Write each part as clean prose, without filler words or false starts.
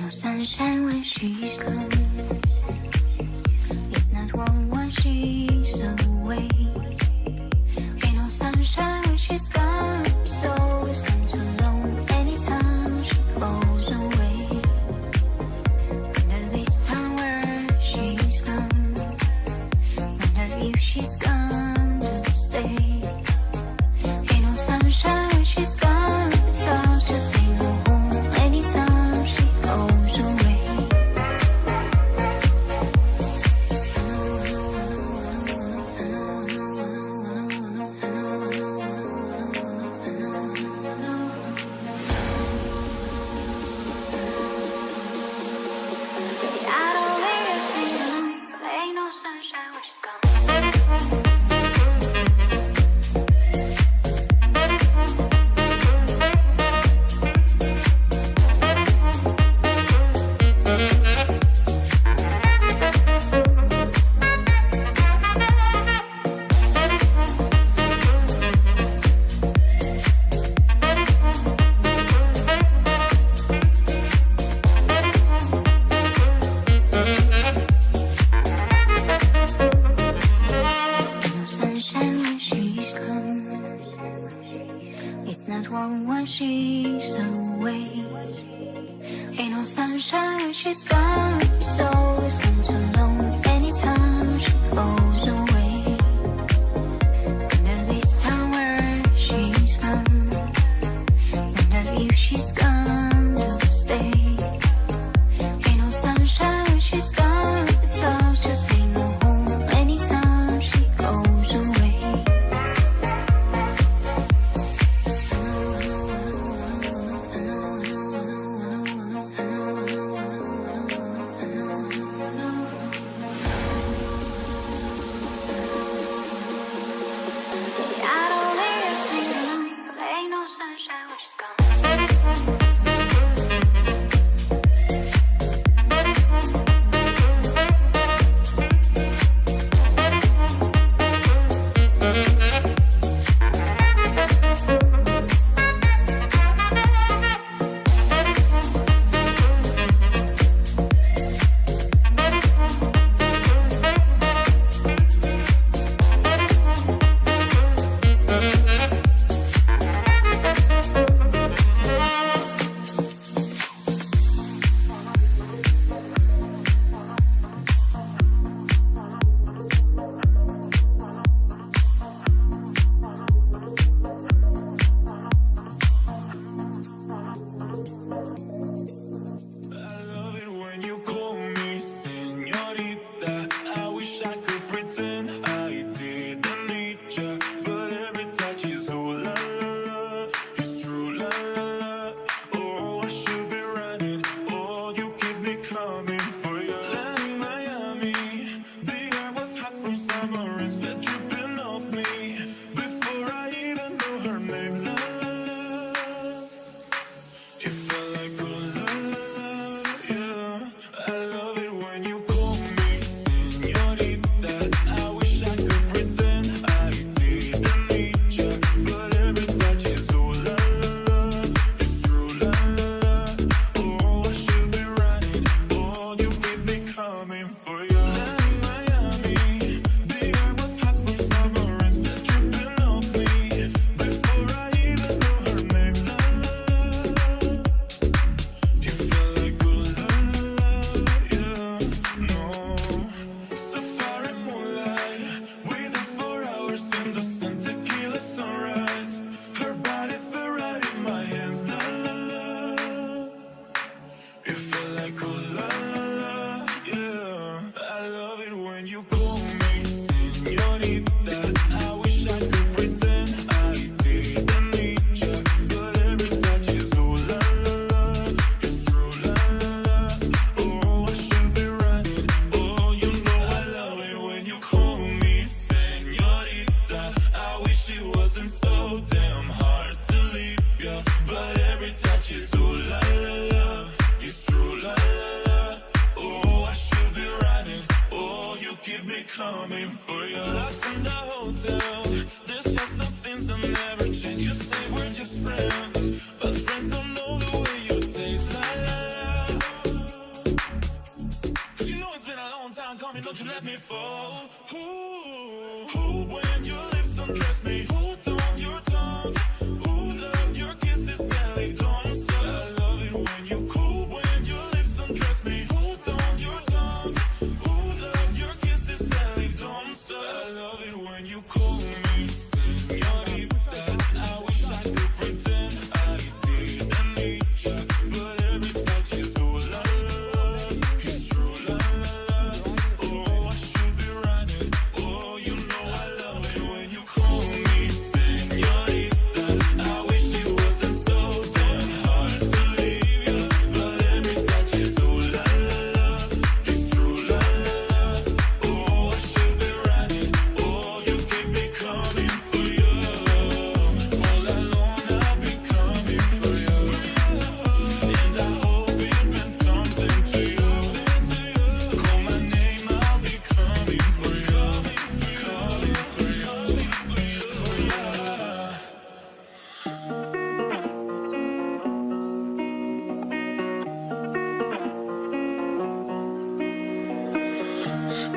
no sunshine when she's gone. It's not warm when she's away. Ain't no sunshine when she's gone. It's always been too long anytime she goes away. Wonder this time where she's gone. Wonder if she's gone to stay. Ain't no sunshine when she's gone. It's all just ain't no home anytime she goes away. I don't really think there ain't no sunshine when she's gone. No sunshine when she's gone. It's not warm when she's away. Ain't no sunshine when she's gone. It's always been too long anytime she goes away. Wonder this time where she's gone. Wonder if she's gone to stay. Ain't no sunshine when she's gone. It's all just ain't no home anytime she goes away. I don't really think there ain't no sunshine when she's gone. I love it when you call me señorita. I wish I could pretend I didn't need ya, but every touch is ooh la la la. It's true la la la. Oh, I should be running. Oh, you keep me coming for you. Land in Miami, the air was hot from summer and sweat dripping off me before I even knew her name. La la la. It felt like ooh la la, yeah. I love it when you call me señorita. I wish I could pretend I didn't need ya, but every touch is ooh la la la. It's true la la la. Oh, I should be running. Oh, you keep me coming for you. Land in Miami, the air was hot from summer and sweat dripping off me before I even knew her name. La la la. You felt like ooh la la, yeah. No. Safari moonlight, we danced for hours in the sun, tequila sunrise. Her body felt right in my hands. La la la. It felt like ooh la la, yeah. I love it when you call me señorita. I wish I could pretend I didn't need ya, but every touch is ooh la la la. It's true la la la. Oh, I should be running. Oh, you know I love it when you call me señorita. I wish it wasn't so damn hard to leave ya, but every touch is ooh la la la. It's true la la la. Oh, I should be running. Oh, you keep me coming for you. Locked in the hotel, there's just some things that never change. You say we're just friends, but friends don't know the way you taste. La la la. don't you let me fall. Ooh, when your lips undress me, hold on your tongue. Ooh, love your kisses, belly, don't stop. I love it when you cool, when your lips undress me, hold on your tongue. Ooh, love your kisses, belly, don't stop. I love it when you call me señorita. I wish I could pretend I didn't need ya, but every touch is ooh la la. It's true la la la. Oh, I should be running. Oh, you know I love it when you call me señorita. I wish it wasn't so damn hard to leave ya, but every touch is ooh la la la. It's true la la la. Oh, I should be running. Oh, you keep me coming for you. All alone I've been coming for you, and I hope it meant something to you. Call my name, I'll be coming for you, coming for you, for you.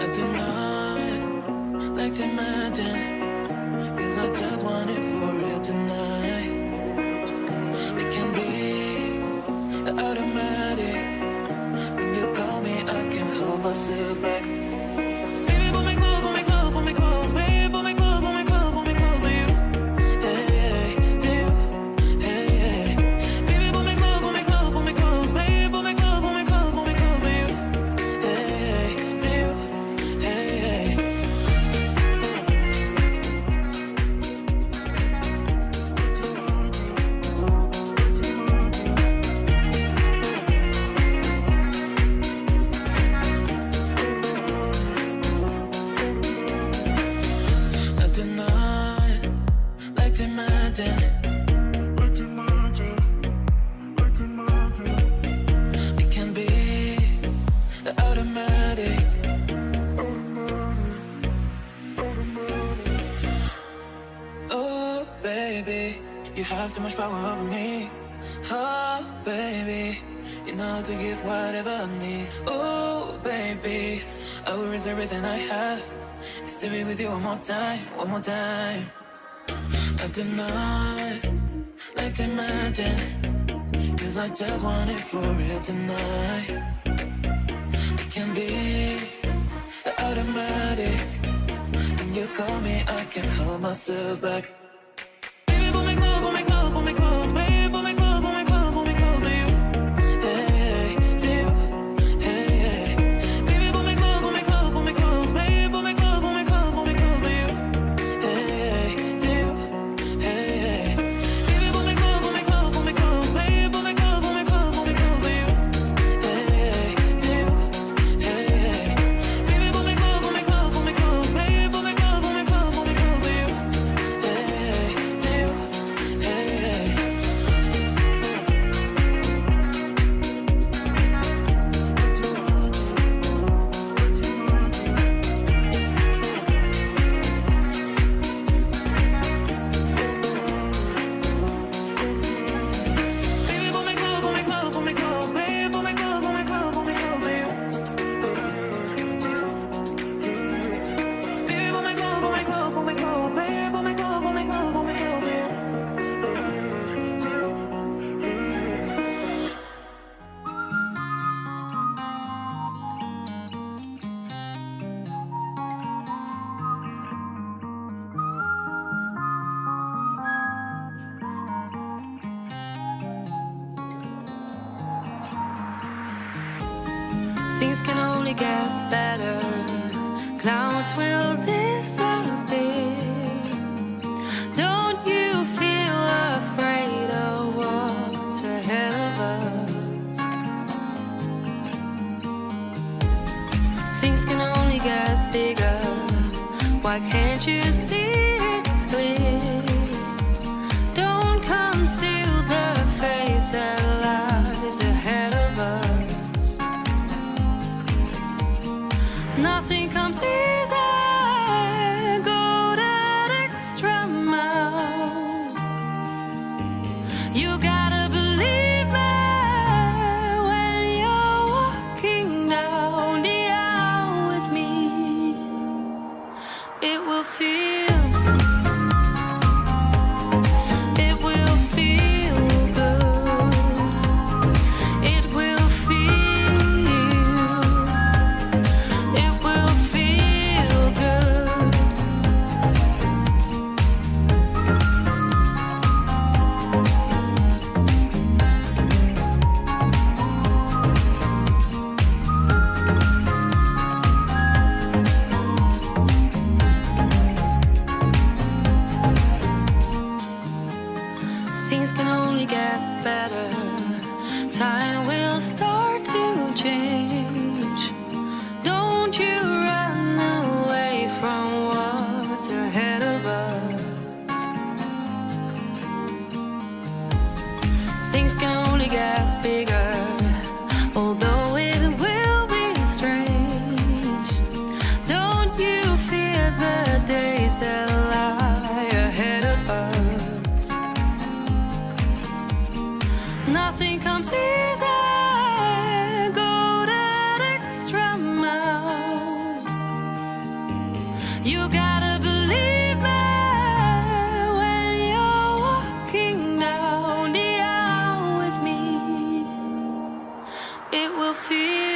I do not like to imagine, 'cause I just want it for real tonight. It can be automatic. When you call me, I can't hold myself back. Baby, pull me close, pull me close, pull me close. Baby, pull me close, pull me close, pull me close to you. Hey, hey, to you. Hey, hey. Baby, pull me close, pull me close, pull me close. Baby, pull me close, pull me close, pull me close to you. Hey, hey, to you. Hey, hey. I do not like to imagine. It can be automatic. Oh, baby, you have too much power over me. Oh, baby, you know how to give whatever I need. Oh, baby, I will risk everything I have just to be with you one more time, one more time. I do not like to imagine, 'cause I just want it for real tonight. It can be automatic. When you call me, I can't hold myself back. Baby, pull me close, pull me close, pull me close. Baby, pull me close, pull me close, pull me close to you. Hey, hey, to you. Hey, hey. Baby, pull me close, pull me close, pull me close. Baby, pull me close, pull me close, pull me close to you. Hey, hey, to you. Hey, hey. Baby, pull me close, pull me close, pull me close. Baby, pull me close, pull me close, pull me close to you. Hey, hey, to you. Hey, hey. Baby, pull me close, pull me close, pull me close. Baby, pull me close, pull me close, pull me close to you. Hey, hey, to you. Hey, hey. Baby, pull me close, pull me close, pull me close. Baby, pull me close, pull me close, pull me close to you. Baby, pull me close, pull me close, pull me close. Baby, pull me close, pull me close, pull me close to you. Things can only get better. Clouds will disappear. Don't you feel afraid of what's ahead of us? Things can only get bigger. Why can't you see it's clear? Don't conceal the faith that lies ahead of us. Nothing comes easy. Go that extra mile. You gotta believe me when you're walking down the aisle with me. will feel